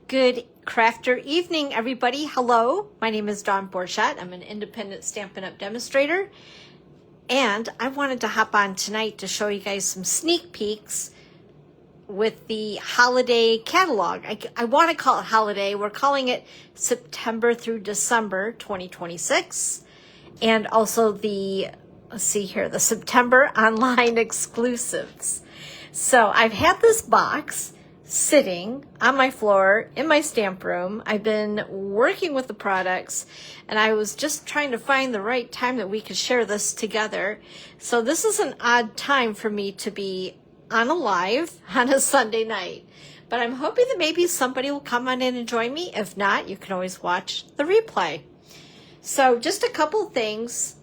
Good crafter evening, everybody. Hello, my name is Dawn Borchat. I'm an independent Stampin' Up! Demonstrator, and I wanted to hop on tonight to show you guys some sneak peeks with the holiday catalog. I want to call it holiday. We're calling it September through December 2026, and also the, let's see here, the September online exclusives. So I've had this box sitting on my floor in my stamp room. I've been working with the products, and I was just trying to find the right time that we could share this together. So this is an odd time for me to be on a live on a Sunday night, but I'm hoping that maybe somebody will come on in and join me. If not, you can always watch the replay. So just a couple things.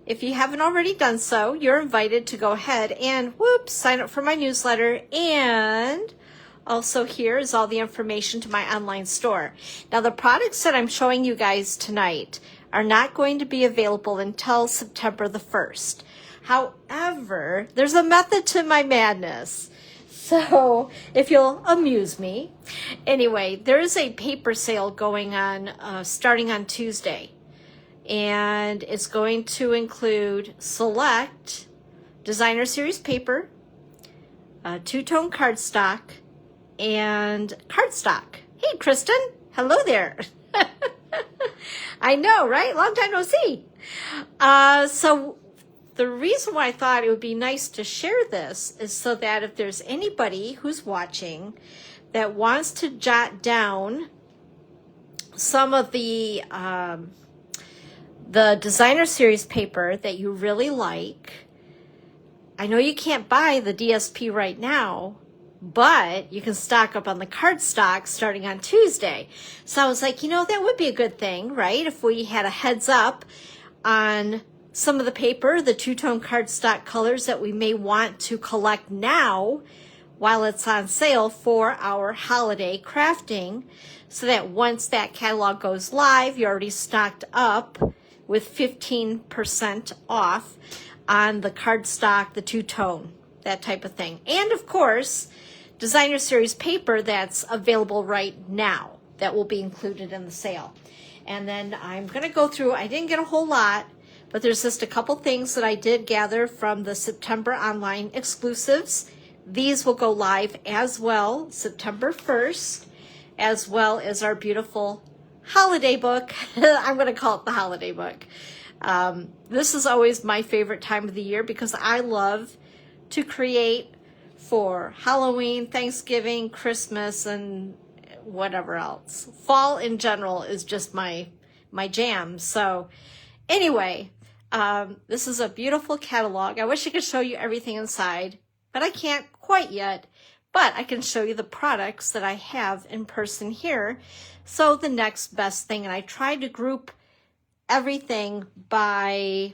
If you haven't already done so, you're invited to go ahead and sign up for my newsletter, and also here is all the information to my online store. Now the products that I'm showing you guys tonight are not going to be available until September the 1st. However, there's a method to my madness. So if you'll amuse me. Anyway, there is a paper sale going on starting on Tuesday. And it's going to include select designer series paper, two-tone cardstock, and cardstock. Hey, Kristen. Hello there. I know, right? Long time no see. So the reason why I thought it would be nice to share this is so that if there's anybody who's watching that wants to jot down some of the designer series paper that you really like. I know you can't buy the DSP right now, but you can stock up on the cardstock starting on Tuesday. So I was like, that would be a good thing, right? If we had a heads up on some of the paper, the two-tone cardstock colors that we may want to collect now while it's on sale for our holiday crafting, so that once that catalog goes live, you're already stocked up with 15% off on the cardstock, the two-tone, that type of thing. And of course, designer series paper that's available right now that will be included in the sale. And then I'm going to go through, I didn't get a whole lot, but there's just a couple things that I did gather from the September online exclusives. These will go live as well, September 1st, as well as our beautiful holiday book. I'm going to call it the holiday book. This is always my favorite time of the year because I love to create for Halloween, Thanksgiving, Christmas, and whatever else. Fall in general is just my jam. So anyway, this is a beautiful catalog. I wish I could show you everything inside, but I can't quite yet. But I can show you the products that I have in person here. So the next best thing, and I tried to group everything by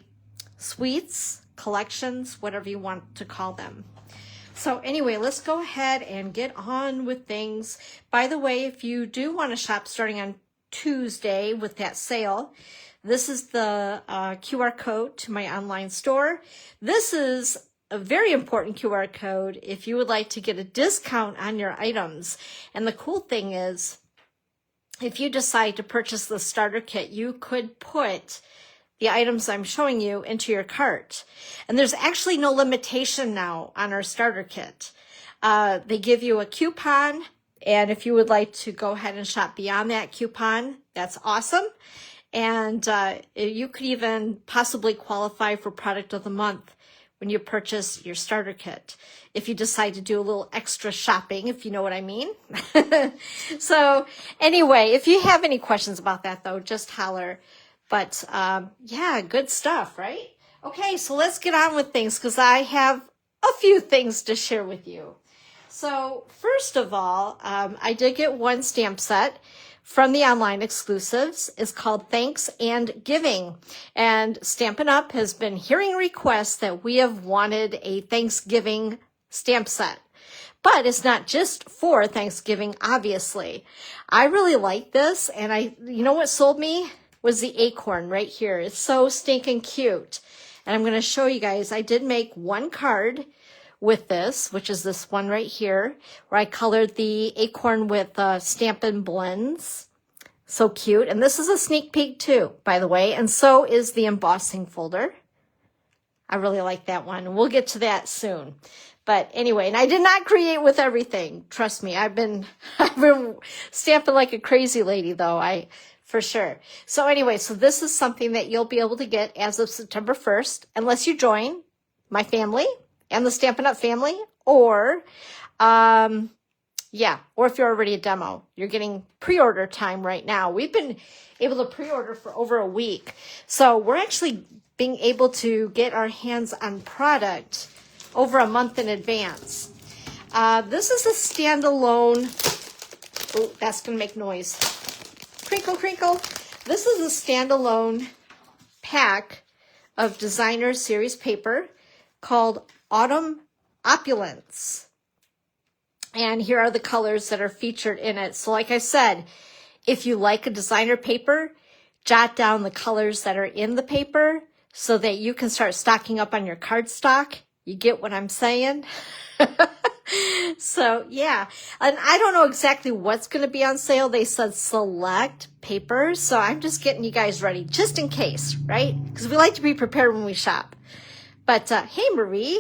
suites, collections, whatever you want to call them. So anyway, let's go ahead and get on with things. By the way, if you do want to shop starting on Tuesday with that sale, this is the QR code to my online store. This is a very important QR code if you would like to get a discount on your items. And the cool thing is, if you decide to purchase the starter kit, you could put the items I'm showing you into your cart. And there's actually no limitation now on our starter kit. They give you a coupon, and if you would like to go ahead and shop beyond that coupon, that's awesome. And you could even possibly qualify for product of the month when you purchase your starter kit, if you decide to do a little extra shopping, if you know what I mean. So anyway, if you have any questions about that, though, just holler. But yeah, good stuff, right? Okay, so let's get on with things because I have a few things to share with you. So first of all, I did get one stamp set from the online exclusives. Is called Thanks and Giving. And Stampin' Up! Has been hearing requests that we have wanted a Thanksgiving stamp set. But it's not just for Thanksgiving, obviously. I really like this, and you know what sold me? Was the acorn right here. It's so stinking cute. And I'm going to show you guys, I did make one card with this, which is this one right here, where I colored the acorn with Stampin' Blends. So cute. And this is a sneak peek too, by the way. And so is the embossing folder. I really like that one. We'll get to that soon. But anyway, and I did not create with everything. Trust me, I've been stamping like a crazy lady though, for sure. So anyway, so this is something that you'll be able to get as of September 1st, unless you join my family and the Stampin' Up family, or or if you're already a demo, you're getting pre-order time right now. We've been able to pre-order for over a week. So we're actually being able to get our hands on product over a month in advance. This is a standalone, oh, that's gonna make noise. Crinkle, crinkle. This is a standalone pack of designer series paper called Autumn Opulence. And here are the colors that are featured in it. So like I said, if you like a designer paper, jot down the colors that are in the paper so that you can start stocking up on your cardstock. You get what I'm saying? So yeah, and I don't know exactly what's going to be on sale. They said select papers. So I'm just getting you guys ready just in case, right? Because we like to be prepared when we shop. But hey, Marie,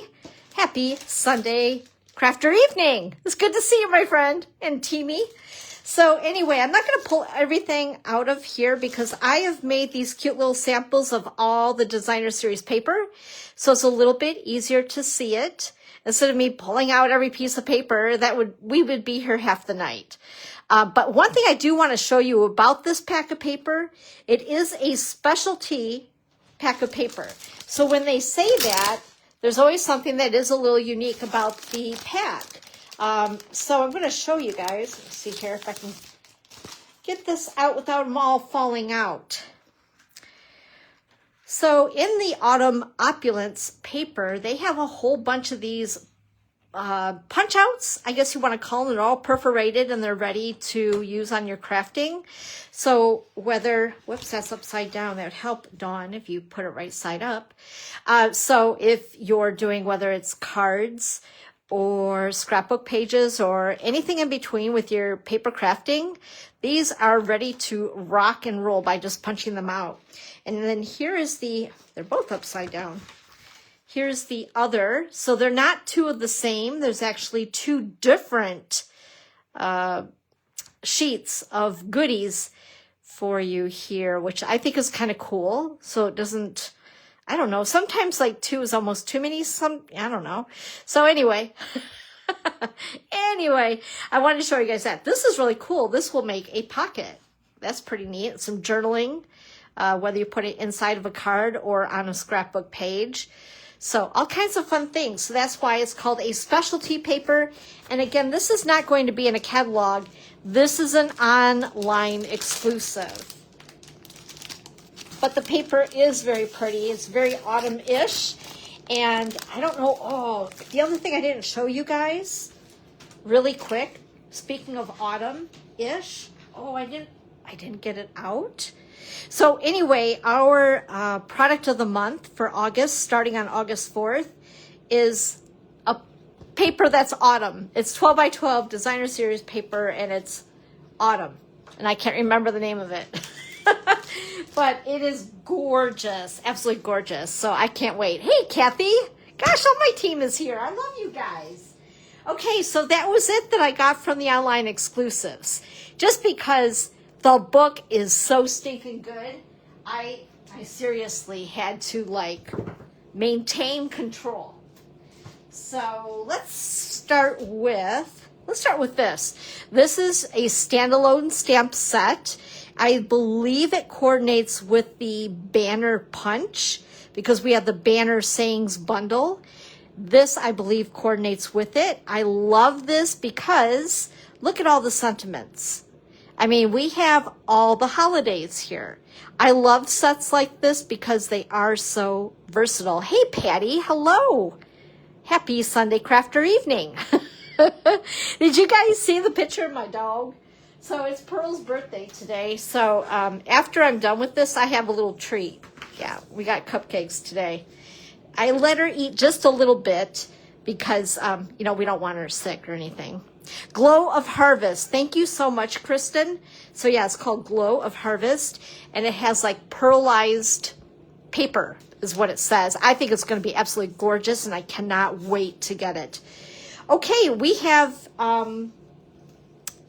happy Sunday crafter evening. It's good to see you, my friend, and Teamy. So anyway, I'm not going to pull everything out of here because I have made these cute little samples of all the designer series paper. So it's a little bit easier to see it. Instead of me pulling out every piece of paper, we would be here half the night. But one thing I do want to show you about this pack of paper, it is a specialty pack of paper. So when they say that, there's always something that is a little unique about the pack. So I'm going to show you guys. Let's see here if I can get this out without them all falling out. So in the Autumn Opulence paper, they have a whole bunch of these punch outs, I guess you want to call them. They're all perforated and they're ready to use on your crafting. So whether, whoops, that's upside down. That would help, Dawn, if you put it right side up. So if you're doing, whether it's cards or scrapbook pages or anything in between with your paper crafting, these are ready to rock and roll by just punching them out. And then here is they're both upside down. Here's the other. So they're not two of the same. There's actually two different sheets of goodies for you here, which I think is kind of cool. So it doesn't, I don't know. Sometimes like two is almost too many. I don't know. So anyway, I wanted to show you guys that. This is really cool. This will make a pocket. That's pretty neat. Some journaling, whether you put it inside of a card or on a scrapbook page. So all kinds of fun things. So that's why it's called a specialty paper. And again, this is not going to be in a catalog. This is an online exclusive. But the paper is very pretty. It's very autumn-ish. And I don't know, oh, the other thing I didn't show you guys really quick, speaking of autumn-ish, oh, I didn't get it out. So anyway, our product of the month for August, starting on August 4th, is a paper that's autumn. It's 12 by 12 designer series paper, and it's autumn. And I can't remember the name of it. But it is gorgeous, absolutely gorgeous. So I can't wait. Hey, Kathy. Gosh, all my team is here. I love you guys. Okay, so that was it that I got from the online exclusives. Just because the book is so stinking good, I seriously had to maintain control. So let's start with this. This is a standalone stamp set. I believe it coordinates with the Banner Punch because we have the Banner Sayings bundle. This, I believe, coordinates with it. I love this because look at all the sentiments. I mean, we have all the holidays here. I love sets like this because they are so versatile. Hey, Patty, hello. Happy Sunday crafter evening. Did you guys see the picture of my dog? So it's Pearl's birthday today. So after I'm done with this, I have a little treat. Yeah, we got cupcakes today. I let her eat just a little bit because, you know, we don't want her sick or anything. Glow of Harvest. Thank you so much, Kristen. So yeah, it's called Glow of Harvest, and it has like pearlized paper is what it says. I think it's going to be absolutely gorgeous, and I cannot wait to get it. Okay, we have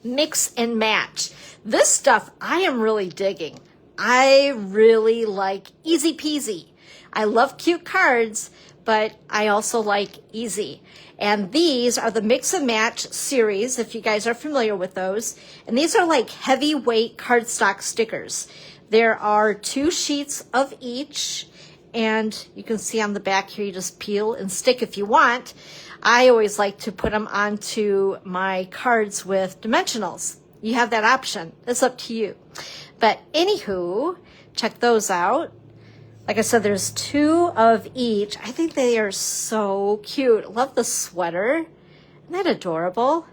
mix and match. This stuff I am really digging. I really like easy peasy. I love cute cards, but I also like easy. And these are the Mix and Match series, if you guys are familiar with those. And these are like heavyweight cardstock stickers. There are 2 sheets of each, and you can see on the back here, you just peel and stick if you want. I always like to put them onto my cards with dimensionals. You have that option. It's up to you. But anywho, check those out. Like I said, there's 2 of each. I think they are so cute. Love the sweater. Isn't that adorable?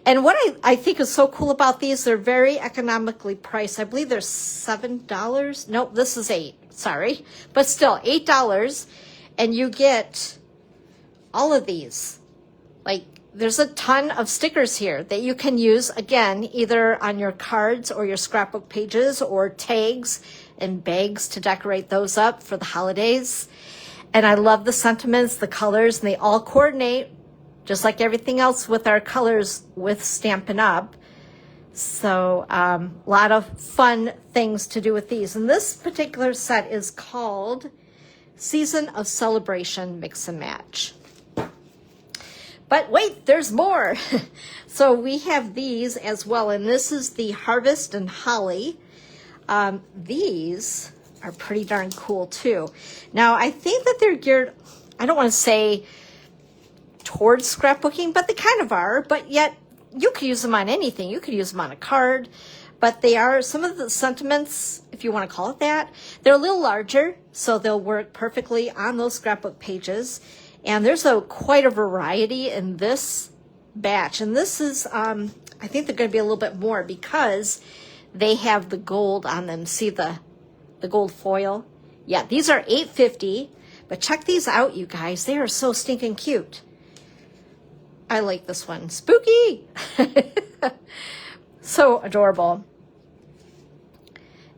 And what I think is so cool about these, they're very economically priced. I believe they're $7. Nope, this is $8. Sorry. But still, $8. And you get all of these. Like, there's a ton of stickers here that you can use, again, either on your cards or your scrapbook pages, or tags and bags to decorate those up for the holidays. And I love the sentiments, the colors, and they all coordinate just like everything else with our colors with Stampin' Up. So a lot of fun things to do with these. And this particular set is called Season of Celebration Mix and Match. But wait, there's more. So we have these as well, and this is the Harvest and Holly. These are pretty darn cool too. Now, I think that they're geared, I don't want to say towards scrapbooking, but they kind of are, but yet you could use them on anything. You could use them on a card, but they are some of the sentiments, if you want to call it that. They're a little larger, so they'll work perfectly on those scrapbook pages. And there's quite a variety in this batch. And this is, I think they're going to be a little bit more because they have the gold on them. See the gold foil? Yeah, these are $8.50. But check these out, you guys. They are so stinking cute. I like this one. Spooky! So adorable.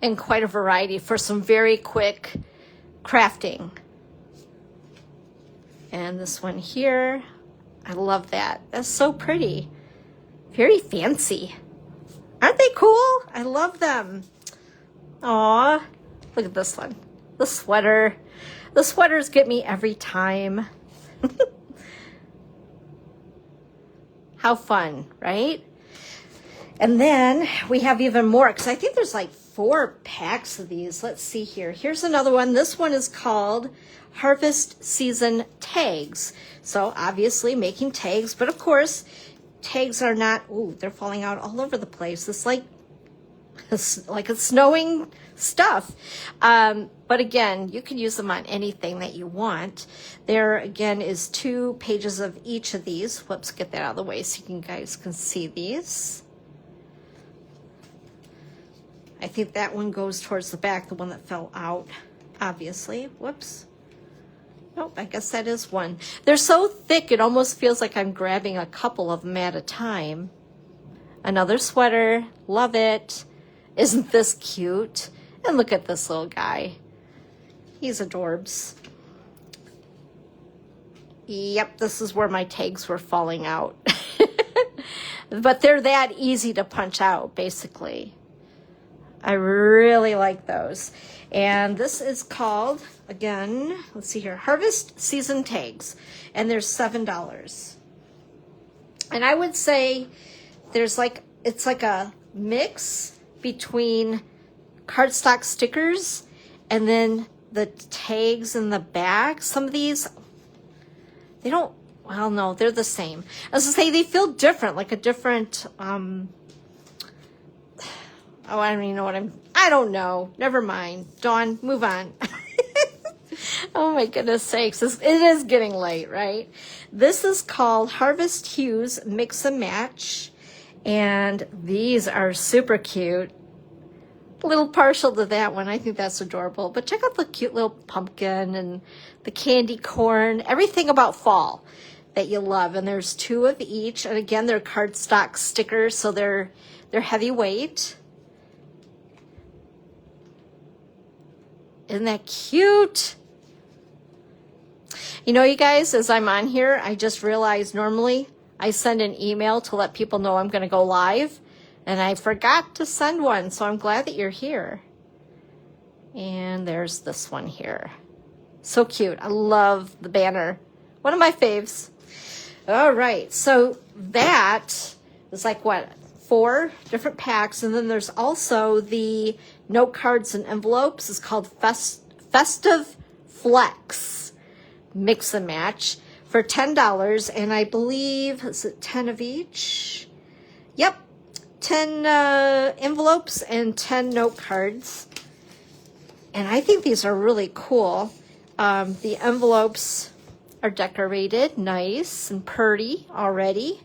And quite a variety for some very quick crafting. And this one here, I love that. That's so pretty. Very fancy. Aren't they cool? I love them. Aw, look at this one. The sweater. The sweaters get me every time. How fun, right? And then we have even more, because I think there's like 4 packs of these. Let's see here. Here's another one. This one is called Harvest Season Tags. So obviously making tags, but of course tags are not, ooh, they're falling out all over the place. It's like it's snowing stuff. But again, you can use them on anything that you want. There again is 2 pages of each of these. Whoops, get that out of the way so you guys can see these. I think that one goes towards the back, the one that fell out, obviously. Whoops. Nope, I guess that is one. They're so thick, it almost feels like I'm grabbing a couple of them at a time. Another sweater. Love it. Isn't this cute? And look at this little guy. He's adorbs. Yep, this is where my tags were falling out. But they're that easy to punch out, basically. I really like those. And this is called, again, let's see here, Harvest Season Tags. And they're $7. And I would say there's like, it's like a mix between cardstock stickers and then the tags in the back. Some of these, they don't, well, no, they're the same. As I say, they feel different, like a different, oh, I don't even know what I don't know. Never mind. Dawn, move on. Oh my goodness sakes. It is getting late, right? This is called Harvest Hues Mix and Match. And these are super cute. A little partial to that one. I think that's adorable. But check out the cute little pumpkin and the candy corn. Everything about fall that you love. And there's 2 of each. And again, they're cardstock stickers, so they're heavyweight. Isn't that cute? You know, you guys, as I'm on here, I just realized normally I send an email to let people know I'm going to go live. And I forgot to send one, so I'm glad that you're here. And there's this one here. So cute. I love the banner. One of my faves. All right, so that is like, what, 4 different packs. And then there's also the note cards and envelopes. It's called Festive Flex Mix and Match for $10. And I believe, is it 10 of each? Yep. 10 envelopes and 10 note cards. And I think these are really cool. The envelopes are decorated nice and pretty already.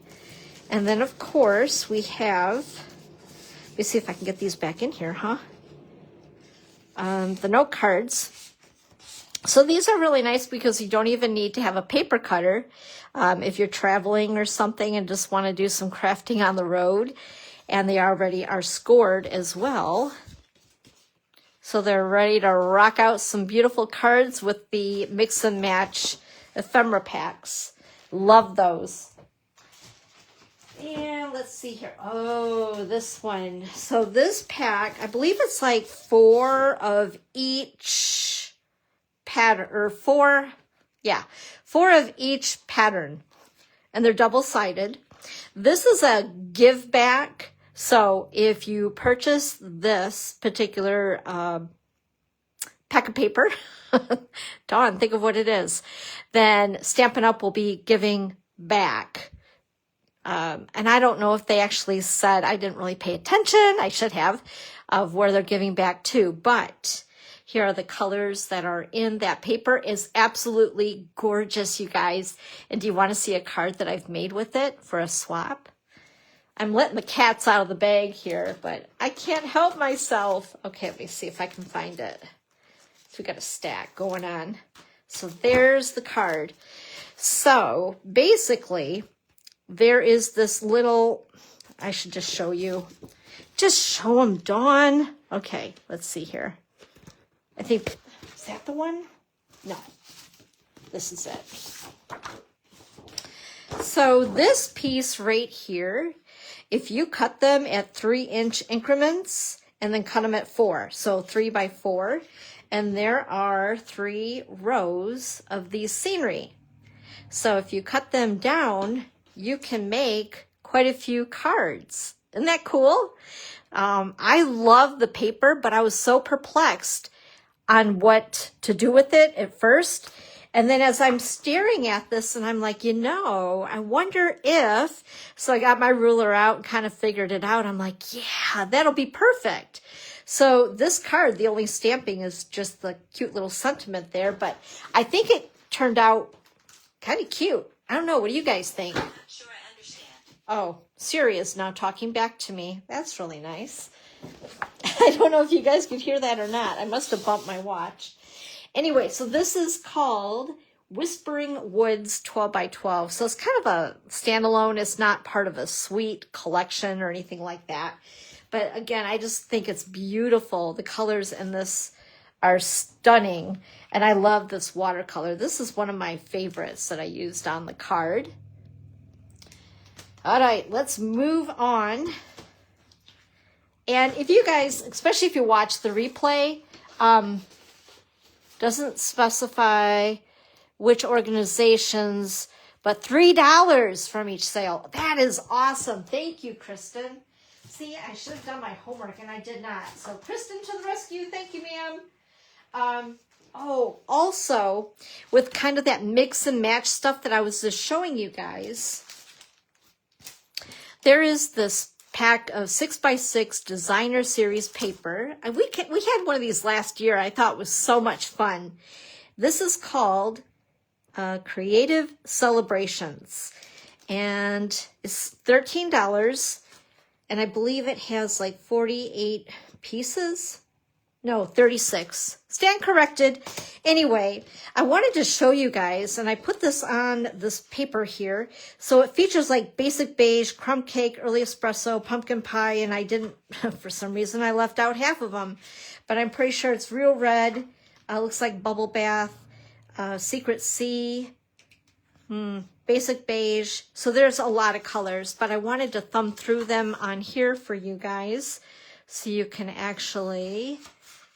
And then, of course, we have, let me see if I can get these back in here, the note cards. So these are really nice because you don't even need to have a paper cutter if you're traveling or something and just want to do some crafting on the road. And they already are scored as well. So they're ready to rock out some beautiful cards with the mix and match ephemera packs. Love those. And let's see here. Oh, this one. So this pack, I believe it's like 4 of each pattern, or 4 of each pattern. And they're double-sided. This is a give back. So if you purchase this particular pack of paper, Dawn, think of what it is, then Stampin' Up! Will be giving back. And I don't know if they actually said, I didn't really pay attention, I should have, of where they're giving back to. But here are the colors that are in that paper. Is absolutely gorgeous, you guys. And do you want to see a card that I've made with it for a swap? I'm letting the cats out of the bag here, but I can't help myself. Okay, let me see if I can find it. So we got a stack going on. So there's the card. So basically, there is this little, I should just show you. Just show them, Dawn. Okay, let's see here. I think, is that the one? No, this is it. So this piece right here, if you cut them at 3-inch increments and then cut them at 4, so 3 by 4, and there are 3 rows of these scenery. So if you cut them down, you can make quite a few cards. Isn't that cool? I love the paper, but I was so perplexed on what to do with it at first. And then as I'm staring at this and I'm like, I wonder if, so I got my ruler out and kind of figured it out. I'm like, yeah, that'll be perfect. So this card, the only stamping is just the cute little sentiment there, but I think it turned out kind of cute. I don't know. What do you guys think? I'm not sure I understand. Oh, Siri is now talking back to me. That's really nice. I don't know if you guys could hear that or not. I must have bumped my watch. Anyway, so this is called Whispering Woods 12 by 12. So it's kind of a standalone. It's not part of a suite collection or anything like that. But again, I just think it's beautiful. The colors in this are stunning. And I love this watercolor. This is one of my favorites that I used on the card. All right, let's move on. And if you guys, especially if you watch the replay, doesn't specify which organizations, but $3 from each sale. That is awesome. Thank you, Kristen. See, I should have done my homework and I did not. So Kristen to the rescue. Thank you, ma'am. Oh, also with kind of that mix and match stuff that I was just showing you guys, there is this pack of 6x6 designer series paper. We had one of these last year. I thought it was so much fun. This is called Creative Celebrations, and it's $13. And I believe it has like 48 pieces. No, 36. Stand corrected. Anyway, I wanted to show you guys, and I put this on this paper here. So it features like basic beige, crumb cake, early espresso, pumpkin pie, and I didn't, for some reason, I left out half of them. But I'm pretty sure it's real red. Looks like bubble bath, secret sea, basic beige. So there's a lot of colors, but I wanted to thumb through them on here for you guys so you can actually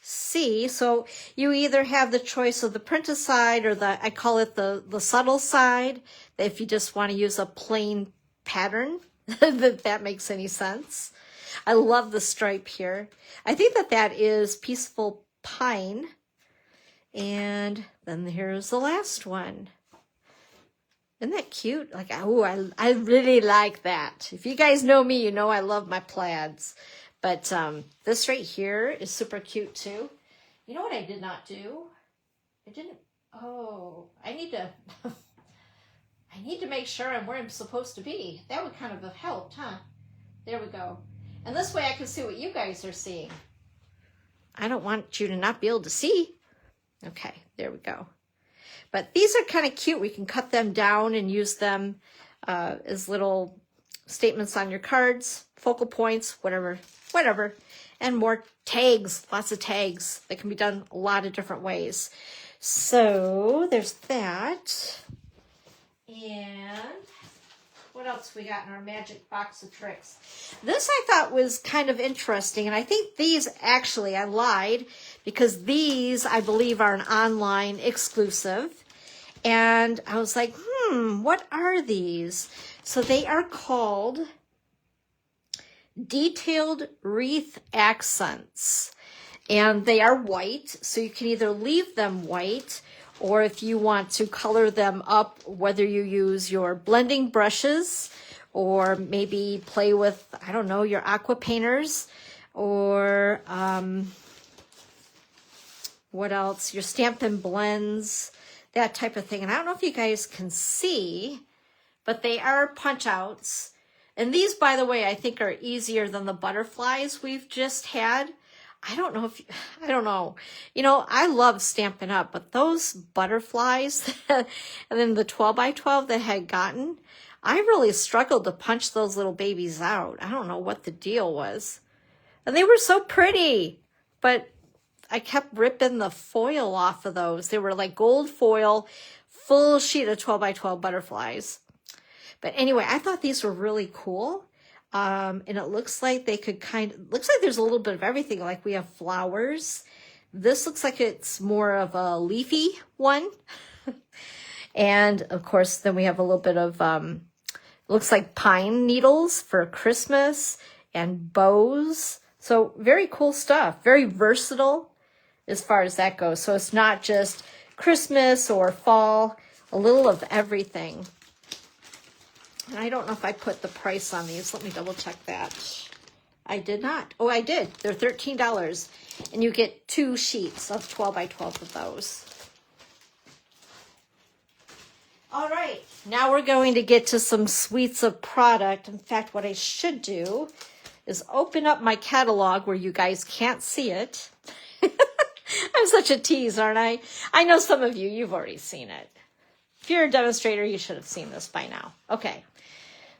see. So you either have the choice of the printed side or the, I call it the subtle side, if you just want to use a plain pattern, if that makes any sense. I love the stripe here. I think that that is Peaceful Pine. And then here's the last one. Isn't that cute? Like, oh, I really like that. If you guys know me, you know I love my plaids. But this right here is super cute too. You know what I did not do? I didn't, oh, I need to make sure I'm where I'm supposed to be. That would kind of have helped, huh? There we go. And this way I can see what you guys are seeing. I don't want you to not be able to see. Okay, there we go. But these are kind of cute. We can cut them down and use them as little statements on your cards, focal points, whatever. And more tags, lots of tags that can be done a lot of different ways. So there's that. And what else we got in our magic box of tricks? This I thought was kind of interesting. And I think these actually, I lied, because these I believe are an online exclusive. And I was like, what are these? So they are called Detailed Wreath Accents. And they are white, so you can either leave them white, or if you want to color them up, whether you use your blending brushes, or maybe play with, I don't know, your aqua painters, or what else? Your Stampin' Blends, that type of thing. And I don't know if you guys can see, but they are punch outs. And these, by the way, I think are easier than the butterflies we've just had. I don't know. You know, I love Stampin' Up, but those butterflies and then the 12 by 12 that I had gotten, I really struggled to punch those little babies out. I don't know what the deal was. And they were so pretty, but I kept ripping the foil off of those. They were like gold foil, full sheet of 12 by 12 butterflies. But anyway, I thought these were really cool. And it looks like they could looks like there's a little bit of everything. Like we have flowers. This looks like it's more of a leafy one. And of course, then we have a little bit of, looks like pine needles for Christmas and bows. So very cool stuff. Very versatile as far as that goes. So it's not just Christmas or fall, a little of everything. And I don't know if I put the price on these. Let me double check that. I did not. Oh, I did. They're $13. And you get 2 sheets of 12 by 12 of those. All right. Now we're going to get to some suites of product. In fact, what I should do is open up my catalog where you guys can't see it. I'm such a tease, aren't I? I know some of you've already seen it. If you're a demonstrator, you should have seen this by now. Okay.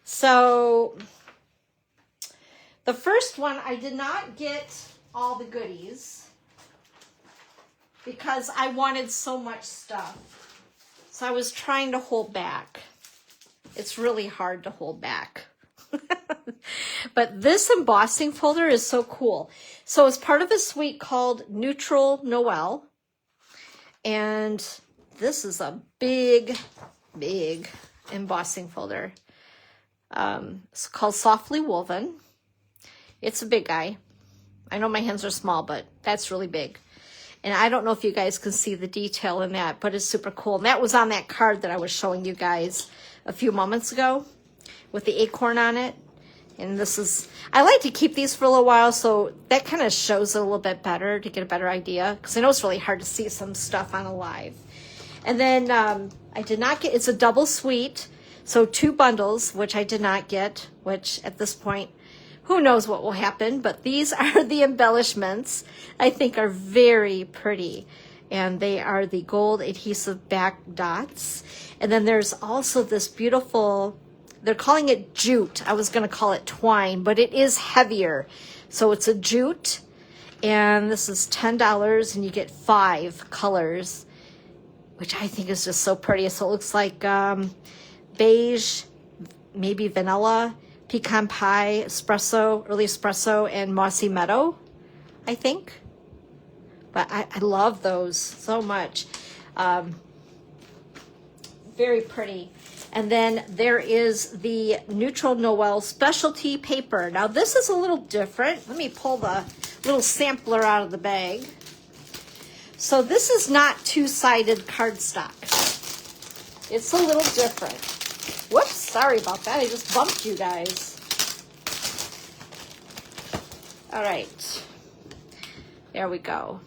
So the first one, I did not get all the goodies because I wanted so much stuff. So I was trying to hold back. It's really hard to hold back. But this embossing folder is so cool. So it's part of a suite called Neutral Noel. And this is a big embossing folder. It's called Softly Woven. It's a big guy. I know my hands are small, but that's really big. And I don't know if you guys can see the detail in that, but it's super cool. And that was on that card that I was showing you guys a few moments ago with the acorn on it. And this is, I like to keep these for a little while, so that kind of shows it a little bit better to get a better idea, because I know it's really hard to see some stuff on a live. And then I did not get, it's a double suite, so 2 bundles, which I did not get, which at this point, who knows what will happen, but these are the embellishments. I think are very pretty. And they are the gold adhesive back dots. And then there's also this beautiful, they're calling it jute. I was going to call it twine, but it is heavier. So it's a jute, and this is $10, and you get 5 colors, which I think is just so pretty. So it looks like beige, maybe vanilla, pecan pie, espresso, early espresso, and mossy meadow, I think. But I love those so much. Very pretty. And then there is the Neutral Noel specialty paper. Now this is a little different. Let me pull the little sampler out of the bag. So this is not two-sided cardstock. It's a little different. Whoops, sorry about that. I just bumped you guys. All right. There we go.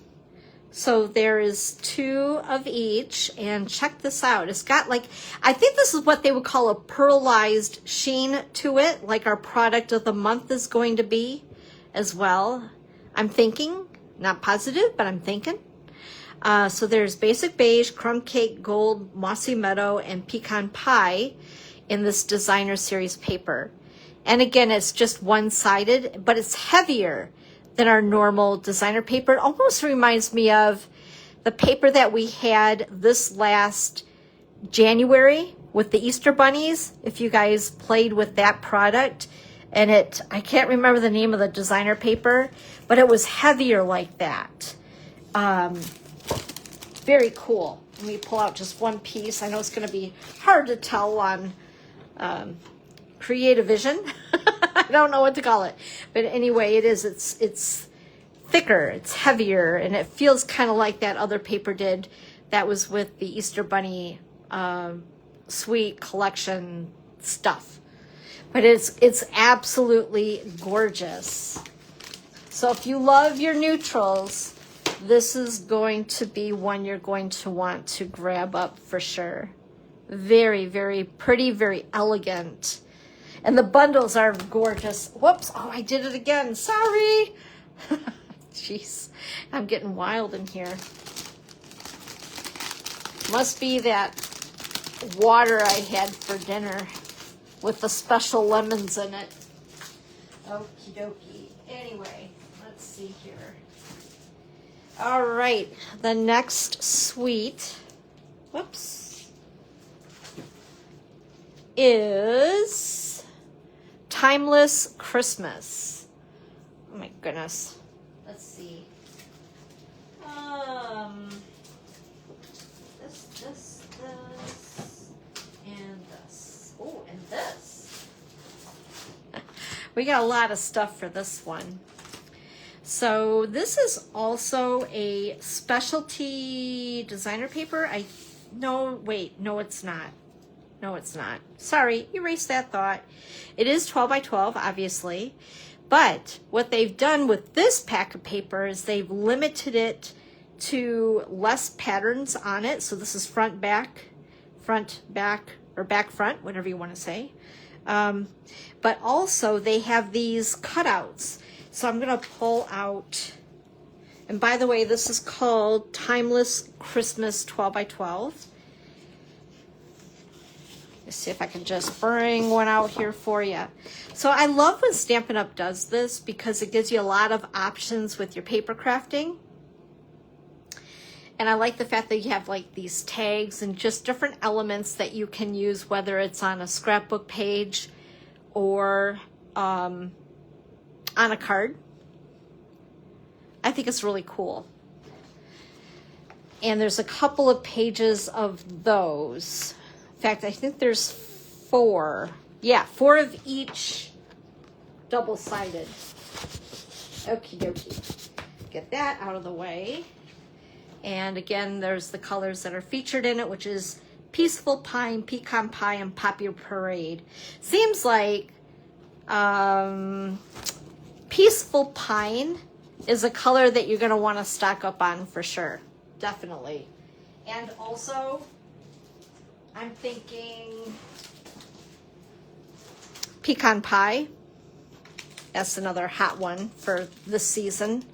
So there is 2 of each, and check this out. It's got like, I think this is what they would call a pearlized sheen to it, like our product of the month is going to be as well. I'm thinking, not positive, but I'm thinking. So there's basic beige, crumb cake, gold, mossy meadow, and pecan pie in this designer series paper. And again, it's just one-sided, but it's heavier than our normal designer paper. It almost reminds me of the paper that we had this last January with the Easter bunnies. If you guys played with that product, and I can't remember the name of the designer paper, but it was heavier like that. Very cool. Let me pull out just one piece. I know it's going to be hard to tell on Creative Vision. I don't know what to call it, but anyway, it's thicker, it's heavier, and it feels kind of like that other paper did that was with the Easter Bunny sweet collection stuff. But it's absolutely gorgeous. So if you love your neutrals, this is going to be one you're going to want to grab up for sure. Very, very pretty, very elegant. And the bundles are gorgeous. Whoops. Oh, I did it again. Sorry. Jeez. I'm getting wild in here. Must be that water I had for dinner with the special lemons in it. Okie dokie. Anyway, let's see here. All right. The next suite. Whoops. Is Timeless Christmas. Oh my goodness. Let's see. This, and this. Oh, and this. We got a lot of stuff for this one. So this is also a specialty designer paper. No, it's not. No, it's not. Sorry, erase that thought. It is 12 by 12, obviously. But what they've done with this pack of paper is they've limited it to less patterns on it. So this is front, back, or back, front, whatever you want to say. But also they have these cutouts. So I'm going to pull out, and by the way, this is called Timeless Christmas 12 by 12. Let's see if I can just bring one out here for you. So I love when Stampin' Up! Does this because it gives you a lot of options with your paper crafting. And I like the fact that you have like these tags and just different elements that you can use, whether it's on a scrapbook page or on a card. I think it's really cool. And there's a couple of pages of those. In fact, I think there's 4. Yeah, 4 of each double-sided. Okie dokie. Get that out of the way. And again, there's the colors that are featured in it, which is Peaceful Pine, Pecan Pie, and Poppy Parade. Seems like Peaceful Pine is a color that you're going to want to stock up on for sure. Definitely. And also, I'm thinking Pecan Pie. That's another hot one for this season.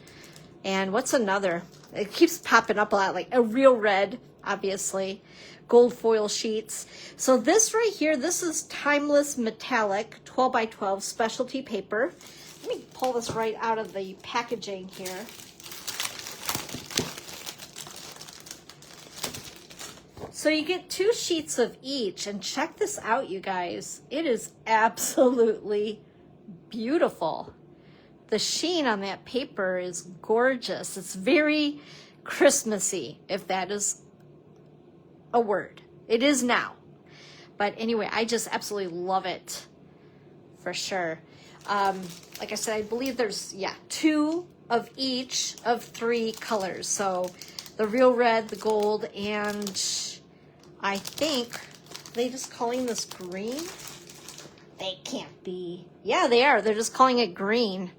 And what's another? It keeps popping up a lot, like a real red, obviously. Gold foil sheets. So this right here, this is Timeless Metallic 12 by 12 specialty paper. Let me pull this right out of the packaging here. So you get 2 sheets of each, and check this out, you guys. It is absolutely beautiful. The sheen on that paper is gorgeous. It's very Christmassy, if that is a word. It is now. But anyway, I just absolutely love it for sure. Like I said, I believe there's, 2 of each of 3 colors. So the real red, the gold, and I think, are they just calling this green? They can't be. Yeah, they are. They're just calling it green.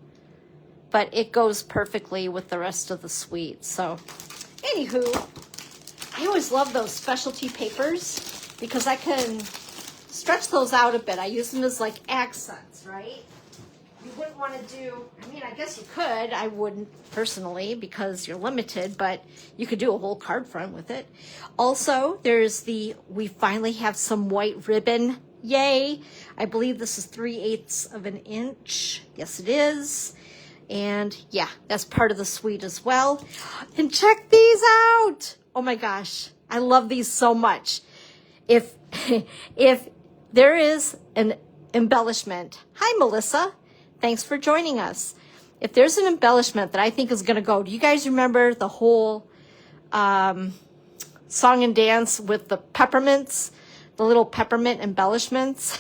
But it goes perfectly with the rest of the suite. So, anywho, I always love those specialty papers because I can stretch those out a bit. I use them as like accents, right? You wouldn't want to do, I mean, I guess you could. I wouldn't personally because you're limited, but you could do a whole card front with it. Also, there's we finally have some white ribbon. Yay. I believe this is 3/8 of an inch. Yes, it is. And yeah, that's part of the suite as well. And check these out. Oh my gosh. I love these so much. If there is an embellishment. Hi, Melissa. Thanks for joining us. If there's an embellishment that I think is going to go, do you guys remember the whole song and dance with the peppermints, the little peppermint embellishments?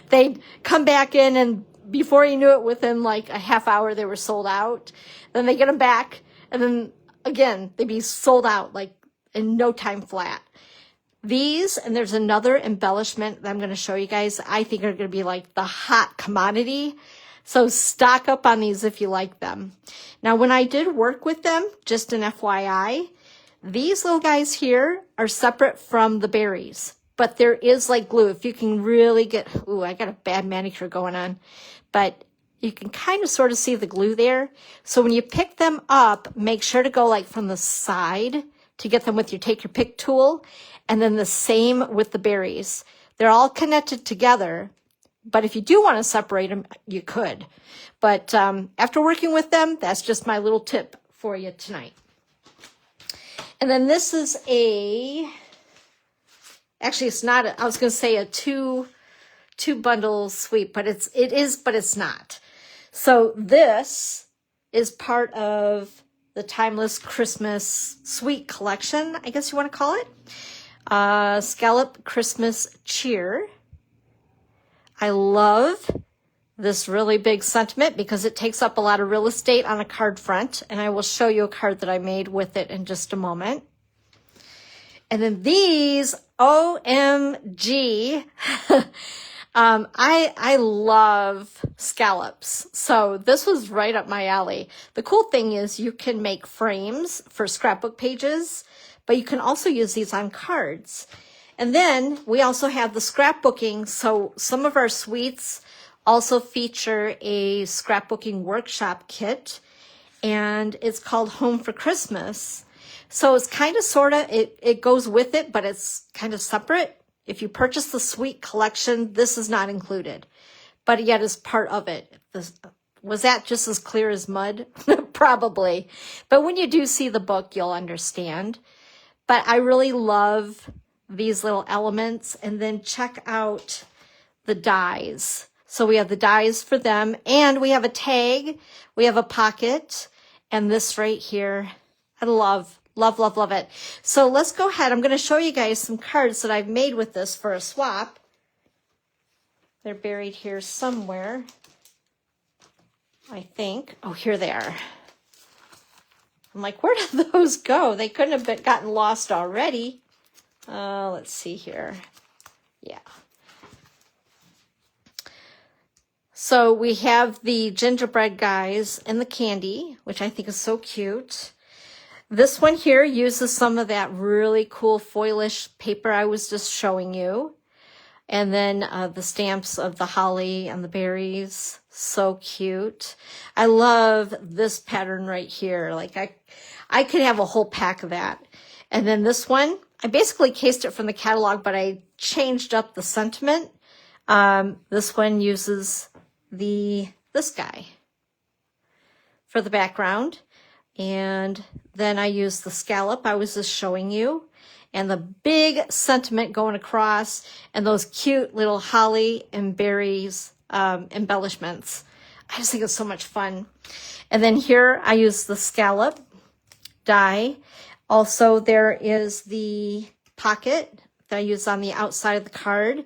They'd come back in, and before you knew it, within like a half hour, they were sold out. Then they get them back, and then again, they'd be sold out like in no time flat. These, and there's another embellishment that I'm going to show you guys, I think are going to be like the hot commodity. So stock up on these if you like them. Now, when I did work with them, just an FYI, these little guys here are separate from the berries. But there is like glue. If you can really get, ooh, I got a bad manicure going on. But you can kind of sort of see the glue there. So when you pick them up, make sure to go like from the side to get them with your take your pick tool. And then the same with the berries. They're all connected together. But if you do want to separate them, you could. But after working with them, that's just my little tip for you tonight. And then this is actually it's not, I was going to say a two bundle suite, but it is, but it's not. So this is part of the Timeless Christmas Suite Collection, I guess you want to call it. Scallop Christmas Cheer. I love this really big sentiment because it takes up a lot of real estate on a card front, and I will show you a card that I made with it in just a moment. And then these, OMG, I love scallops. So this was right up my alley. The cool thing is you can make frames for scrapbook pages, but you can also use these on cards. And then we also have the scrapbooking. So some of our suites also feature a scrapbooking workshop kit, and it's called Home for Christmas. So it's kind of sort of, it goes with it, but it's kind of separate. If you purchase the suite collection, this is not included, but yet is part of it. Was that just as clear as mud? Probably. But when you do see the book, you'll understand. But I really love these little elements. And then check out the dies. So we have the dies for them, and we have a tag, we have a pocket, and this right here, I love it. So let's go ahead. I'm going to show you guys some cards that I've made with this for a swap. They're buried here somewhere, I think. Oh, here they are. I'm like, where did those go? They couldn't have gotten lost already. Let's see here. Yeah. So we have the gingerbread guys and the candy, which I think is so cute. This one here uses some of that really cool foilish paper I was just showing you. And then the stamps of the holly and the berries. So cute. I love this pattern right here. Like I could have a whole pack of that. And then this one, I basically cased it from the catalog, but I changed up the sentiment. This one uses this guy for the background. And then I use the scallop I was just showing you. And the big sentiment going across, and those cute little holly and berries embellishments. I just think it's so much fun. And then here I use the scallop die. Also, there is the pocket that I use on the outside of the card,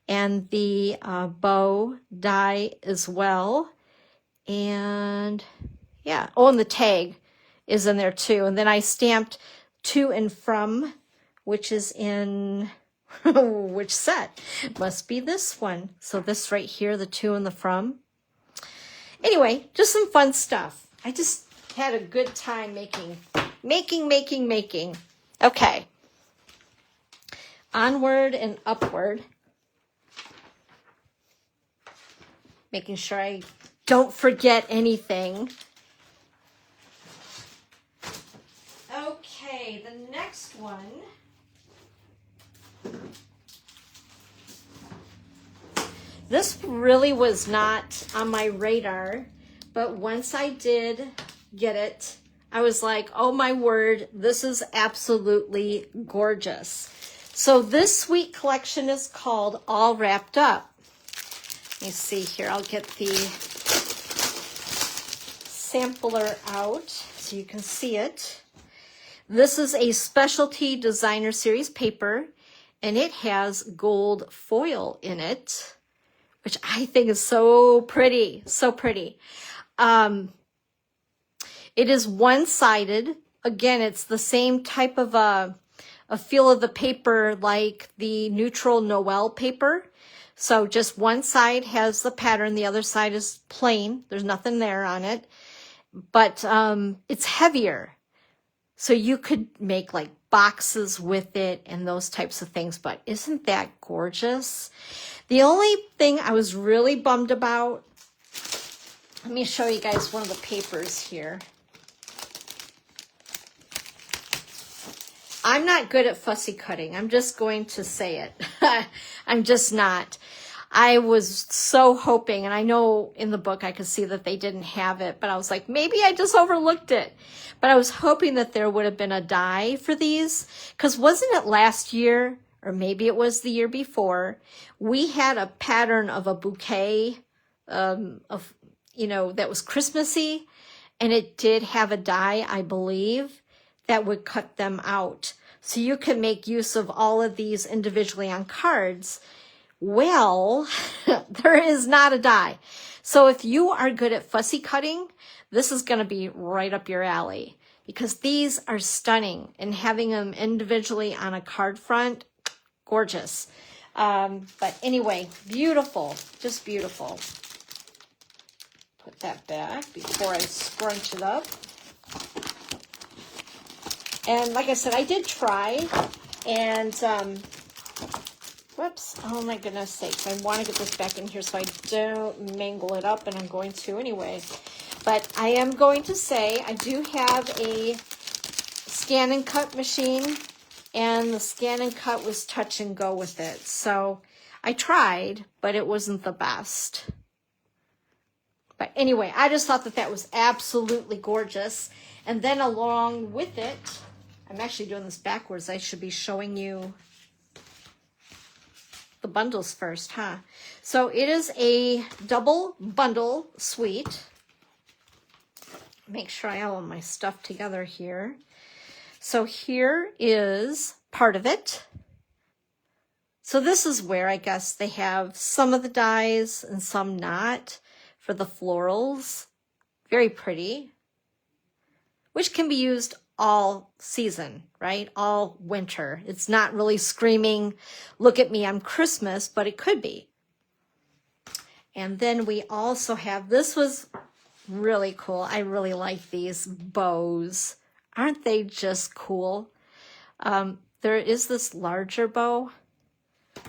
and the bow die as well. And yeah, oh, and the tag is in there too. And then I stamped to and from, which is in which set? Must be this one. So this right here, the to and the from. Anyway, just some fun stuff. I just had a good time making. Okay. Onward and upward. Making sure I don't forget anything. Okay, the next one. This really was not on my radar, but once I did get it, I was like, oh my word, this is absolutely gorgeous. So this sweet collection is called All Wrapped Up. Let me see here, I'll get the sampler out so you can see it. This is a specialty designer series paper, and it has gold foil in it, which I think is so pretty, so pretty. It is one-sided. Again, it's the same type of a feel of the paper like the neutral Noel paper. So just one side has the pattern, the other side is plain. There's nothing there on it. But it's heavier. So you could make like boxes with it and those types of things. But isn't that gorgeous? The only thing I was really bummed about, let me show you guys one of the papers here. I'm not good at fussy cutting. I'm just going to say it. I'm just not. I was so hoping, and I know in the book I could see that they didn't have it, but I was like, maybe I just overlooked it. But I was hoping that there would have been a die for these, because wasn't it last year, or maybe it was the year before, we had a pattern of a bouquet of, that was Christmassy, and it did have a die, I believe, that would cut them out. So you can make use of all of these individually on cards. Well, there is not a die. So if you are good at fussy cutting, this is going to be right up your alley, because these are stunning, and having them individually on a card front, gorgeous. But anyway, beautiful, just beautiful. Put that back before I scrunch it up. And like I said, I did try, and whoops, oh my goodness sakes, I want to get this back in here so I don't mangle it up, and I'm going to anyway. But I am going to say I do have a scan and cut machine, and the scan and cut was touch and go with it. So I tried, but it wasn't the best. But anyway, I just thought that that was absolutely gorgeous. And then along with it, I'm actually doing this backwards. I should be showing you the bundles first, huh? So it is a double bundle suite. Make sure I have all my stuff together here. So here is part of it. So this is where I guess they have some of the dies and some not for the florals. Very pretty. Which can be used all season, right? All winter. It's not really screaming, look at me, I'm Christmas, but it could be. And then we also have, this was really cool. I really like these bows. Aren't they just cool? There is this larger bow.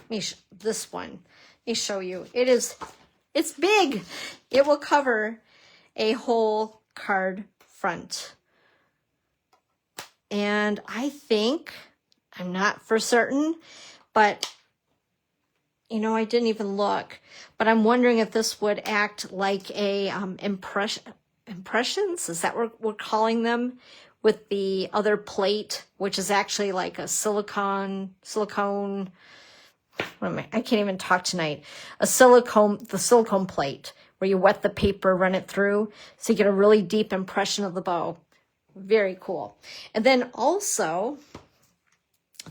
This one. Let me show you. It is It's big. It will cover a whole card front. And I think, I'm not for certain, but you know, I didn't even look, but I'm wondering if this would act like a impressions. Is that what we're calling them? With the other plate, which is actually like a silicone, what am I can't even talk tonight. The silicone plate where you wet the paper, run it through, so you get a really deep impression of the bow. Very cool. And then also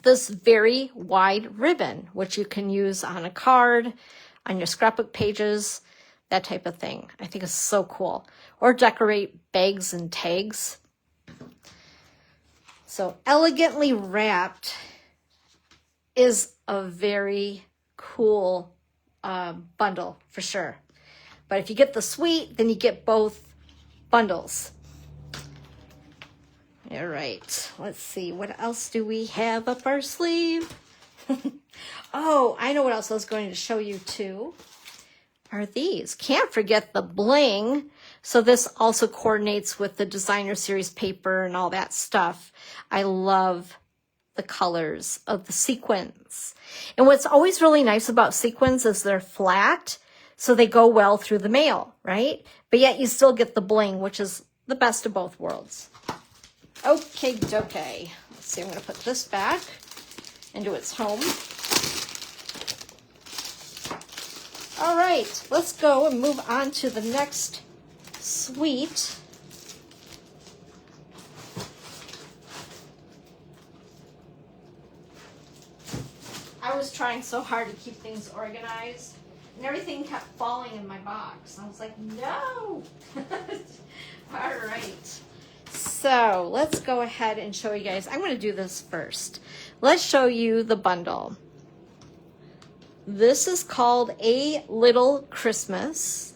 this very wide ribbon, which you can use on a card, on your scrapbook pages, that type of thing. I think it's so cool. Or decorate bags and tags. So elegantly wrapped is a very cool bundle for sure. But if you get the suite, then you get both bundles. All right, let's see. What else do we have up our sleeve? Oh, I know what else I was going to show you too. Are these. Can't forget the bling. So this also coordinates with the designer series paper and all that stuff. I love the colors of the sequins. And what's always really nice about sequins is they're flat, so they go well through the mail, right? But yet you still get the bling, which is the best of both worlds. Okay, dokie. Let's see, I'm going to put this back into its home. All right, let's go and move on to the next suite. I was trying so hard to keep things organized, and everything kept falling in my box. I was like, no! All right. So let's go ahead and show you guys. I'm going to do this first. Let's show you the bundle. This is called A Little Christmas,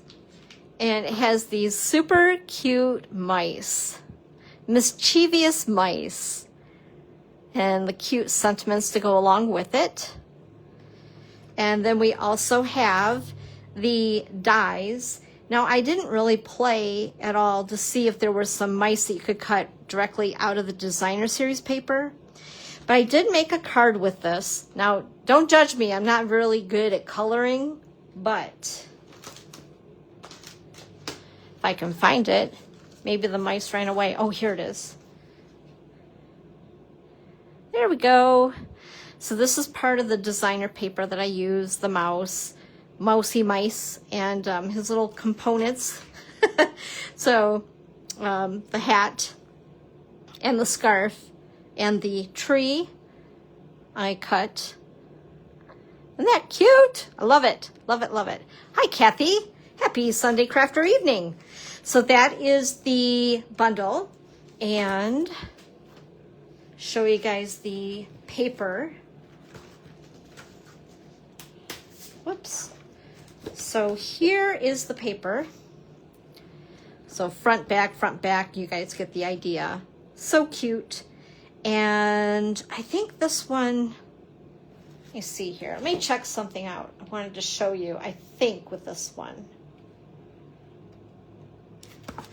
and it has these super cute mice, mischievous mice, and the cute sentiments to go along with it. And then we also have the dies. Now, I didn't really play at all to see if there were some mice that you could cut directly out of the designer series paper. But I did make a card with this. Now, don't judge me. I'm not really good at coloring, but if I can find it, maybe the mice ran away. Oh, here it is. There we go. So this is part of the designer paper that I use, the mousy mice, and his little components. So the hat and the scarf and the tree I cut. Isn't that cute? I love it. Love it, love it. Hi, Kathy. Happy Sunday crafter evening. So that is the bundle, and show you guys the paper. Whoops. So here is the paper. So front, back, you guys get the idea. So cute. And I think this one, let me see here. Let me check something out. I wanted to show you, I think, with this one.